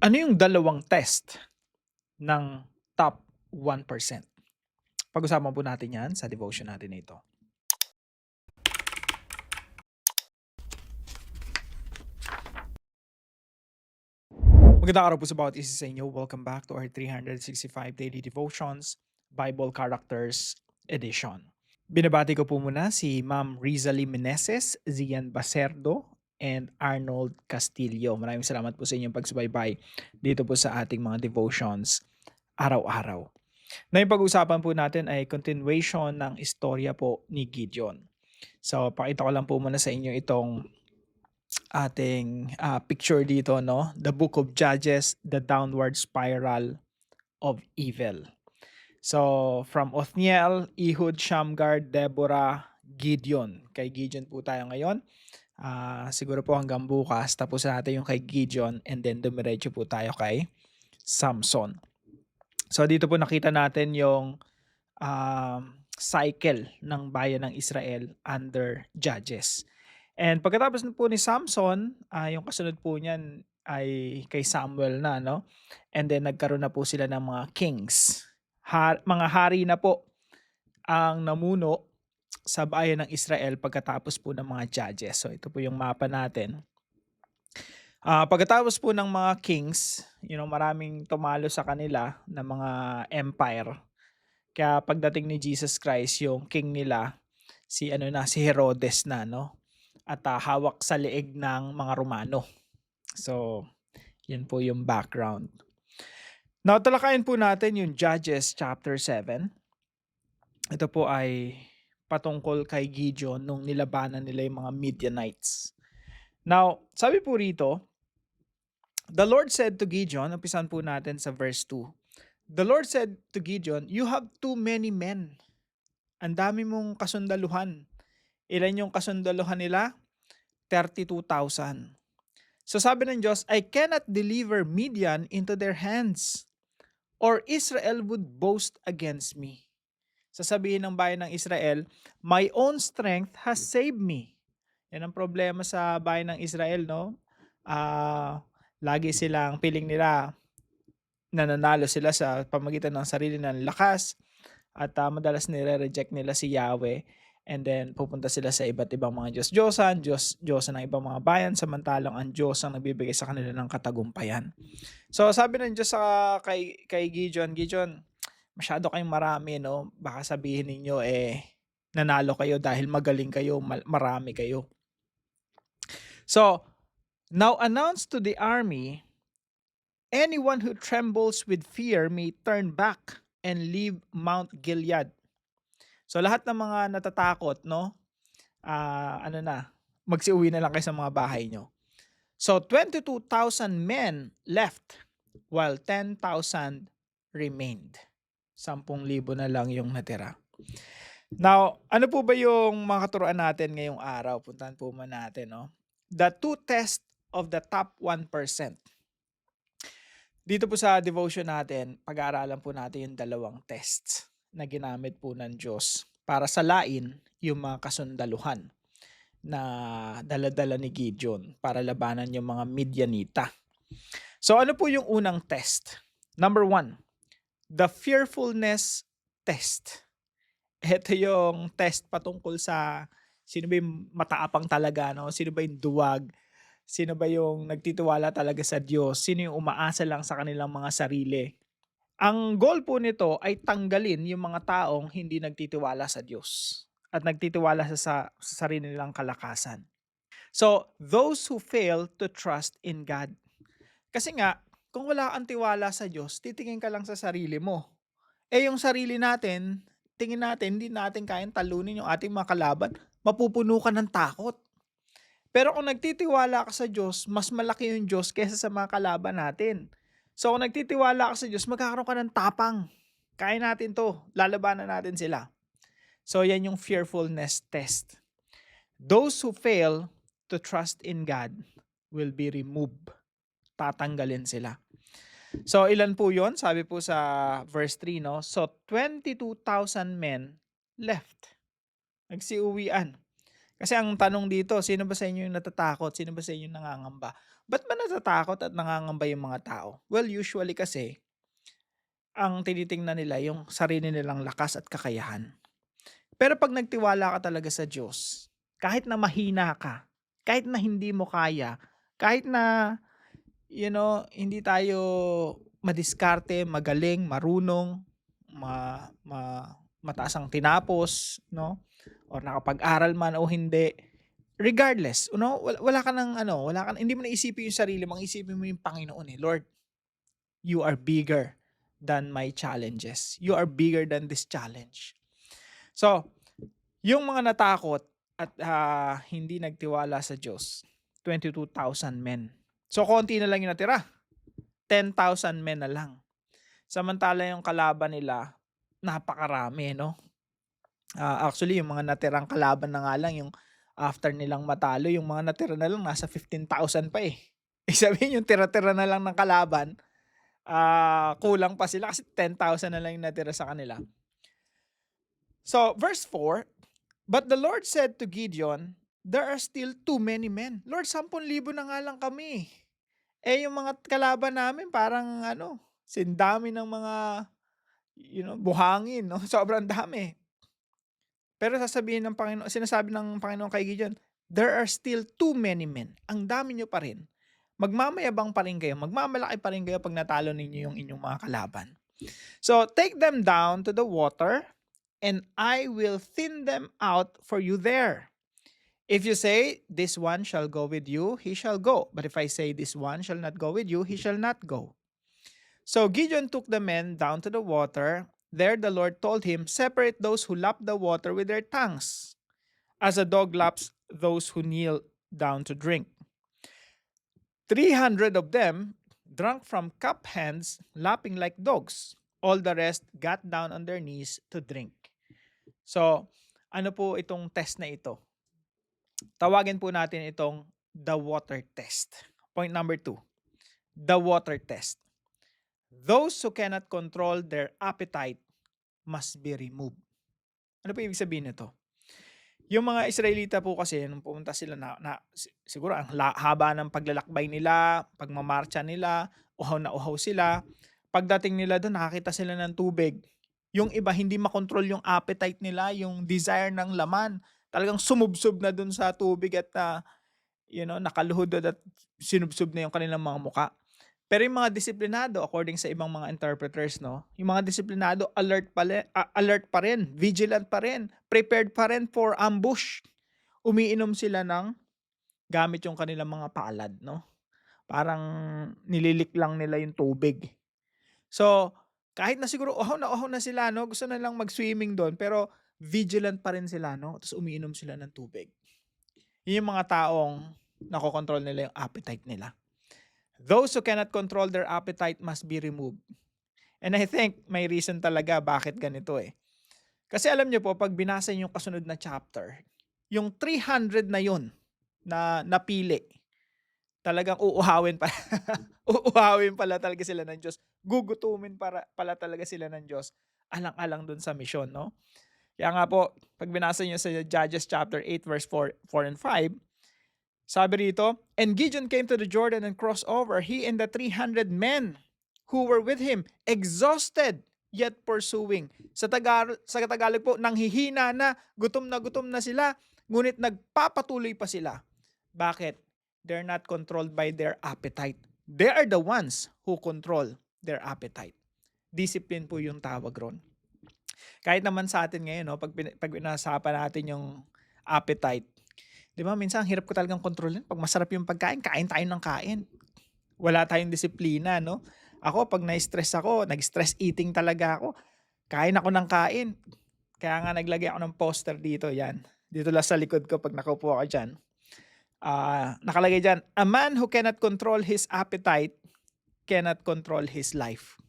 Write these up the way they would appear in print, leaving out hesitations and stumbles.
Ano yung dalawang test ng top 1%? Pag-usapan po natin 'yan sa devotion natin na ito. Magandang araw po sa bawat isa sa inyo. Welcome back to our 365 Daily Devotions Bible Characters Edition. Binabati ko po muna si Ma'am Rizali Meneses, Zian Baserdo, and Arnold Castillo. Maraming salamat po sa inyong pagsubaybay dito po sa ating mga devotions araw-araw. Na yung pag-usapan po natin ay continuation ng istorya po ni Gideon. So, pakita ko lang po muna sa inyo itong ating picture dito, no? The Book of Judges, the downward spiral of evil. So, from Othniel, Ehud, Shamgar, Deborah, Gideon. Kay Gideon po tayo ngayon. Siguro po hanggang bukas, tapos natin yung kay Gideon and then dumiretso po tayo kay Samson. So, dito po nakita natin yung cycle ng bayan ng Israel under Judges. And pagkatapos po ni Samson, yung kasunod po niyan ay kay Samuel na, no? And then nagkaroon na po sila ng mga kings. Mga hari na po ang namuno sa bayan ng Israel pagkatapos po ng mga judges. So ito po yung mapa natin. Pagkatapos po ng mga kings, maraming tumalo sa kanila na mga empire. Kaya pagdating ni Jesus Christ, yung king nila, si Herodes na, no? At hawak sa leeg ng mga Romano. So, yan po yung background. Now, talakayin po natin yung Judges chapter 7. Ito po ay patungkol kay Gideon nung nilabanan nila yung mga Midianites. Now, sabi po rito, the Lord said to Gideon, umpisan po natin sa verse 2. The Lord said to Gideon, "You have too many men." Ang dami mong kasundaluhan. Ilan yung kasundaluhan nila? 32,000. So sabi ng Diyos, I cannot deliver Midian into their hands, or Israel would boast against me. Sasabihin ng bayan ng Israel, my own strength has saved me. Yan ang problema sa bayan ng Israel, no? Lagi silang piling nila nananalo sila sa pamagitan ng sarili ng lakas at madalas nire-reject nila si Yahweh. And then, pupunta sila sa iba't ibang mga Diyos-Diyosan, Diyos ng ibang mga bayan, samantalang ang Diyos ang nagbibigay sa kanila ng katagumpayan. So, sabi ng Diyos kay Gideon, masyado kayong marami, no? Baka sabihin ninyo, nanalo kayo dahil magaling kayo, marami kayo. So, now announce to the army, anyone who trembles with fear may turn back and leave Mount Gilead. So lahat ng mga natatakot, no? Magsiuwi na lang kayo sa mga bahay nyo. So 22,000 men left while 10,000 remained. 10,000 na lang yung natira. Now, ano po ba yung mga katuruan natin ngayong araw? Puntahan po muna natin, no? The two tests of the top 1%. Dito po sa devotion natin, pag-aaralan po natin yung dalawang tests na ginamit po ng Diyos para salain yung mga kasundaluhan na dala-dala ni Gideon para labanan yung mga Midianita. So ano po yung unang test? Number 1, the fearfulness test. Ito yung test patungkol sa sino ba yung mataapang talaga, no? Sino ba yung duwag? Sino ba yung nagtitiwala talaga sa Diyos? Sino yung umaasa lang sa kanilang mga sarili? Ang goal po nito ay tanggalin yung mga taong hindi nagtitiwala sa Diyos at nagtitiwala sa sarili nilang kalakasan. So, those who fail to trust in God. Kasi nga, kung wala kang tiwala sa Diyos, titingin ka lang sa sarili mo. Yung sarili natin, tingin natin, hindi natin kayang talunin yung ating mga kalaban, mapupuno ka ng takot. Pero kung nagtitiwala ka sa Diyos, mas malaki yung Diyos kaysa sa mga kalaban natin. So kung nagtitiwala ka sa Diyos, magkakaroon ka ng tapang. Kaya natin to, lalabanan natin sila. So yan yung fearfulness test. Those who fail to trust in God will be removed. Tatanggalin sila. So ilan po yon? Sabi po sa verse 3, no? So 22,000 men left. Nagsiuwian. Kasi ang tanong dito, sino ba sa inyo yung natatakot? Sino ba sa inyo yung nangangamba? Ba't ba natatakot at nangangamba yung mga tao? Well, usually kasi, ang tinitingnan nila yung sarili nilang lakas at kakayahan. Pero 'pag nagtiwala ka talaga sa Diyos, kahit na mahina ka, kahit na hindi mo kaya, kahit na, hindi tayo madiskarte, magaling, marunong, mataas ang tinapos, 'no, or nakapag-aral man o hindi, regardless, wala ka ng wala ka hindi mo na isipin yung sarili mo, ang isipin mo yung Panginoon, eh, "Lord, you are bigger than my challenges. You are bigger than this challenge." So, yung mga natakot at, hindi nagtiwala sa Diyos, 22,000 men. So, konti na lang yung natira, 10,000 men na lang. Samantala yung kalaban nila, napakarami, 'no? Actually yung mga natirang kalaban na nga lang yung after nilang matalo, yung mga natira na lang nasa 15,000 pa, eh. Ibig sabihin yung tira-tira na lang ng kalaban, kulang pa sila kasi 10,000 na lang yung natira sa kanila. So, verse 4, "But the Lord said to Gideon, 'There are still too many men.'" Lord, 10,000 na nga lang kami. Eh, yung mga kalaban namin parang sindami ng mga, buhangin, 'no? Sobrang dami. Pero sinasabi ng Panginoon kay Gideon, "There are still too many men." Ang dami niyo pa rin. Magmamayabang pa rin kayo, magmamalaki pa rin kayo 'pag natalo ninyo yung inyong mga kalaban. "So, take them down to the water, and I will thin them out for you there. If you say, 'This one shall go with you,' he shall go. But if I say, 'This one shall not go with you,' he shall not go." So Gideon took the men down to the water. There the Lord told him, "Separate those who lap the water with their tongues, as a dog laps those who kneel down to drink." 300 of them drank from cup hands, lapping like dogs. All the rest got down on their knees to drink. So, ano po itong test na ito? Tawagin po natin itong the water test. Point number 2, the water test. Those who cannot control their appetite must be removed. Ano po ibig sabihin nito? Yung mga Israelita po kasi nung pumunta sila siguro ang haba ng paglalakbay nila, pagmamarcha nila, uhaw na uhaw sila. Pagdating nila doon nakakita sila ng tubig. Yung iba hindi makontrol yung appetite nila, yung desire ng laman. Talagang sumubsob na doon sa tubig at nakaluhod at sinubsob na yung kanilang mga muka. Pero yung mga disiplinado, according sa ibang mga interpreters, no, yung mga disiplinado, alert pa rin, vigilant pa rin, prepared pa rin for ambush. Umiinom sila ng gamit yung kanilang mga palad, no? Parang nililik lang nila yung tubig. So, kahit na siguro uhaw na sila, no, gusto na lang mag-swimming doon, pero vigilant pa rin sila, no? Tapos umiinom sila ng tubig. Yun yung mga taong nakokontrol nila yung appetite nila. Those who cannot control their appetite must be removed. And I think may reason talaga bakit ganito, eh. Kasi alam niyo po, pag binasa niyo yung kasunod na chapter, yung 300 na yun na napili, talagang uuhawin pa uuhawin pala talaga sila ng Diyos. Gugutumin pala talaga sila ng Diyos, alang-alang dun sa misyon, no? Kaya nga po, pag binasa niyo sa Judges chapter 8 verse 4 and 5, sabi rito, "And Gideon came to the Jordan and crossed over, he and the 300 men who were with him, exhausted yet pursuing." Sa Tagalog po, nanghihina na gutom na sila, ngunit nagpapatuloy pa sila. Bakit? They're not controlled by their appetite. They are the ones who control their appetite. Discipline po yung tawag ron. Kahit naman sa atin ngayon, no, pag pinasapan natin yung appetite, 'di ba minsan ang hirap ko talagang kontrolin. Pag masarap yung pagkain, kain tayo ng kain. Wala tayong disiplina, no? Ako, pag na-stress ako, nag-stress eating talaga ako, kain ako ng kain. Kaya nga naglagay ako ng poster dito, yan. Dito lang sa likod ko pag nakaupo ako dyan. Nakalagay dyan, "A man who cannot control his appetite cannot control his life."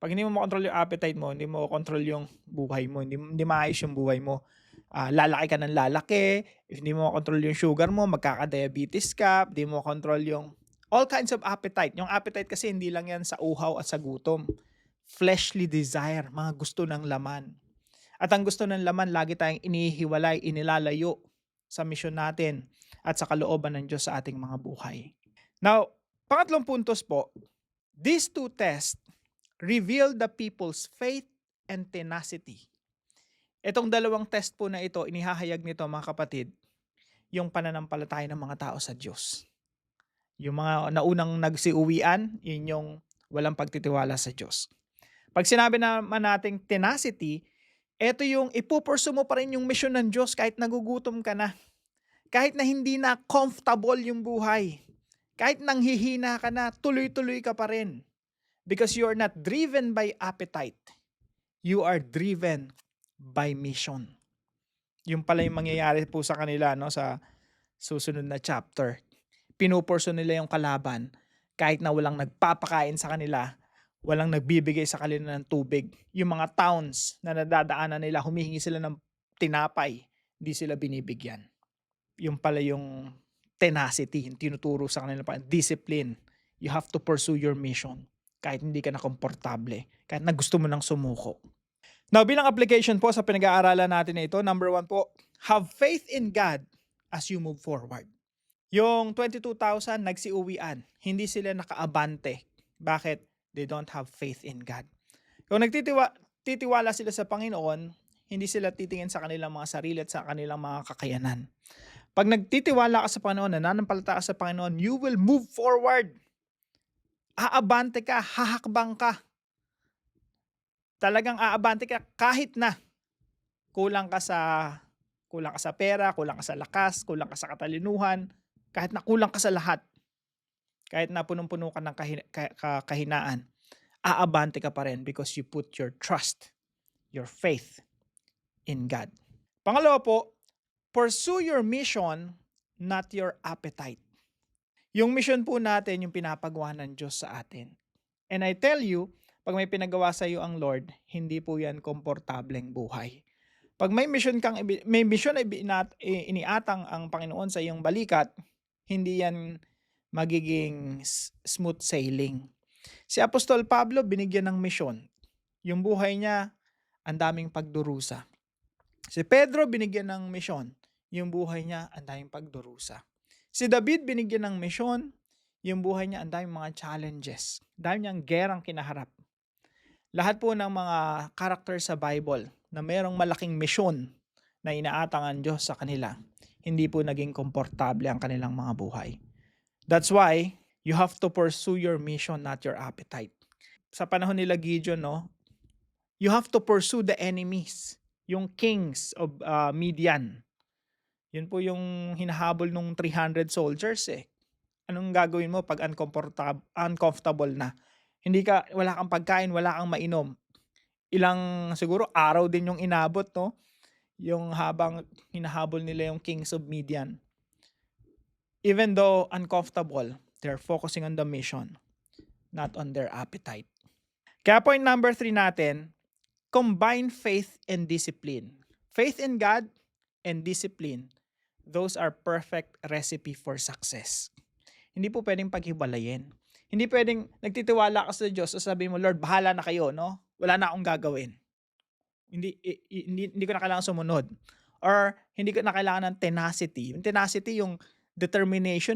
Pag hindi mo makontrol yung appetite mo, hindi mo control yung buhay mo, hindi maayos yung buhay mo. Lalaki ka ng lalaki, if hindi mo control yung sugar mo, magkaka-diabetes ka, hindi mo control yung all kinds of appetite. Yung appetite kasi hindi lang yan sa uhaw at sa gutom. Fleshly desire, mga gusto ng laman. At ang gusto ng laman, lagi tayong inihiwalay, inilalayo sa misyon natin at sa kalooban ng Diyos sa ating mga buhay. Now, pangatlong puntos po, these two tests reveal the people's faith and tenacity. Itong dalawang test po na ito, inihahayag nito mga kapatid, yung pananampalataya ng mga tao sa Diyos. Yung mga naunang nagsiuwian, yun yung walang pagtitiwala sa Diyos. Pag sinabi naman nating tenacity, ito yung ipupursu mo pa rin yung mission ng Diyos kahit nagugutom ka na. Kahit na hindi na comfortable yung buhay. Kahit nanghihina ka na, tuloy-tuloy ka pa rin. Because you are not driven by appetite. You are driven by mission. Yung pala yung mangyayari po sa kanila no, sa susunod na chapter. Pinupurso nila yung kalaban kahit na walang nagpapakain sa kanila, walang nagbibigay sa kanila ng tubig. Yung mga towns na nadadaanan nila, humihingi sila ng tinapay, hindi sila binibigyan. Yung pala yung tenacity, yung tinuturo sa kanila pa, discipline. You have to pursue your mission kahit hindi ka na komportable, kahit na gusto mo nang sumuko. Now, bilang application po sa pinag-aaralan natin na ito, number 1 po, have faith in God as you move forward. Yung 22,000 nagsiuwian, hindi sila nakaabante. Bakit? They don't have faith in God. Kung titiwala sila sa Panginoon, hindi sila titingin sa kanilang mga sarili at sa kanilang mga kakayanan. Pag nagtitiwala ka sa Panginoon, nananampalataya ka sa Panginoon, you will move forward. Aabante ka, hahakbang ka. Talagang aabante ka kahit na kulang ka sa pera, kulang ka sa lakas, kulang ka sa katalinuhan, kahit na kulang ka sa lahat, kahit na punong-puno ka ng kahinaan, aabante ka pa rin because you put your trust, your faith in God. Pangalawa po, pursue your mission, not your appetite. Yung mission po natin, yung pinapagawa ng Diyos sa atin. And I tell you, pag may pinagawa sa iyo ang Lord, hindi po yan komportableng buhay. Pag may mission na iniatang ang Panginoon sa iyong balikat, hindi yan magiging smooth sailing. Si Apostol Pablo binigyan ng misyon. Yung buhay niya, ang daming pagdurusa. Si Pedro binigyan ng misyon. Yung buhay niya, ang daming pagdurusa. Si David binigyan ng misyon. Yung buhay niya, ang daming mga challenges. Dami niyang gerang kinaharap. Lahat po ng mga character sa Bible na mayroong malaking misyon na inaatang ang Diyos sa kanila, hindi po naging komportable ang kanilang mga buhay. That's why you have to pursue your mission, not your appetite. Sa panahon nila Gideon, you have to pursue the enemies, yung kings of Midian. Yun po yung hinahabol ng 300 soldiers eh. Anong gagawin mo pag uncomfortable na? Wala kang pagkain, wala kang mainom. Siguro araw din yung inabot, no? Yung habang hinahabol nila yung kings of Midian. Even though uncomfortable, they're focusing on the mission, not on their appetite. Kaya point number 3 natin, combine faith and discipline. Faith in God and discipline, those are perfect recipe for success. Hindi po pwedeng paghibalayin. Hindi pwedeng nagtitiwala ka sa Diyos, sasabihin mo, Lord, bahala na kayo, no? Wala na akong gagawin. Hindi ko na kailangan sumunod. Or hindi ko na kailangan ng tenacity. Yung tenacity, yung determination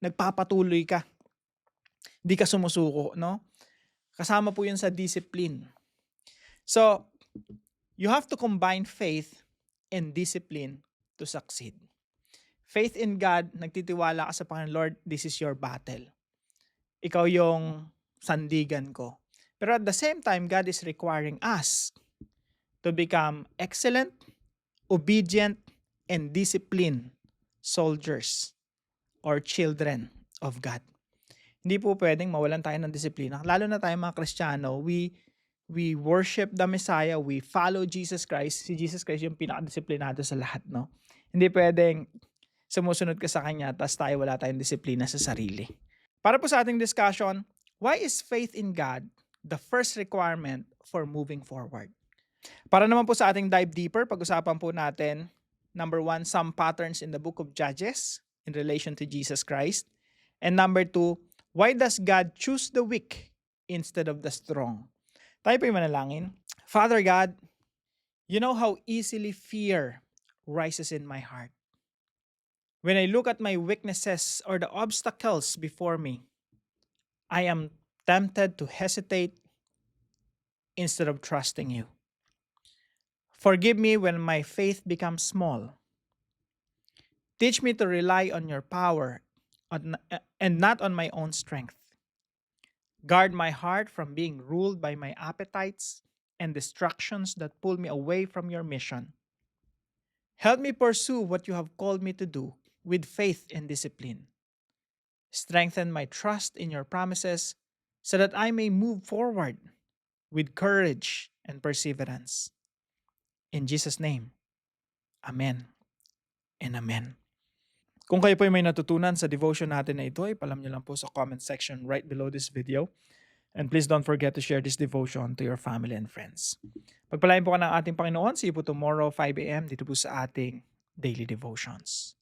nagpapatuloy ka. Hindi ka sumusuko, no? Kasama po yun sa discipline. So, you have to combine faith and discipline to succeed. Faith in God, nagtitiwala ka sa Panginoon, Lord, this is your battle. Ikaw yung sandigan ko. Pero at the same time, God is requiring us to become excellent, obedient, and disciplined soldiers or children of God. Hindi po pwedeng mawalan tayo ng disiplina. Lalo na tayo mga Kristiyano, we worship the Messiah, we follow Jesus Christ. Si Jesus Christ yung pinakadisiplinado sa lahat, no? Hindi pwedeng sumusunod ka sa Kanya tapos wala tayong disiplina sa sarili. Para po sa ating discussion, why is faith in God the first requirement for moving forward? Para naman po sa ating dive deeper, pag-usapan po natin, number 1, some patterns in the book of Judges in relation to Jesus Christ. And number 2, why does God choose the weak instead of the strong? Tayo po yung manalangin. Father God, you know how easily fear rises in my heart. When I look at my weaknesses or the obstacles before me, I am tempted to hesitate instead of trusting you. Forgive me when my faith becomes small. Teach me to rely on your power and not on my own strength. Guard my heart from being ruled by my appetites and distractions that pull me away from your mission. Help me pursue what you have called me to do with faith and discipline. Strengthen my trust in your promises so that I may move forward with courage and perseverance. In Jesus' name, Amen and Amen. Kung kayo po ay may natutunan sa devotion natin na ito, ipalam nyo lang po sa comment section right below this video. And please don't forget to share this devotion to your family and friends. Pagpalain po ka ng ating Panginoon. See you po tomorrow 5 a.m. dito po sa ating Daily Devotions.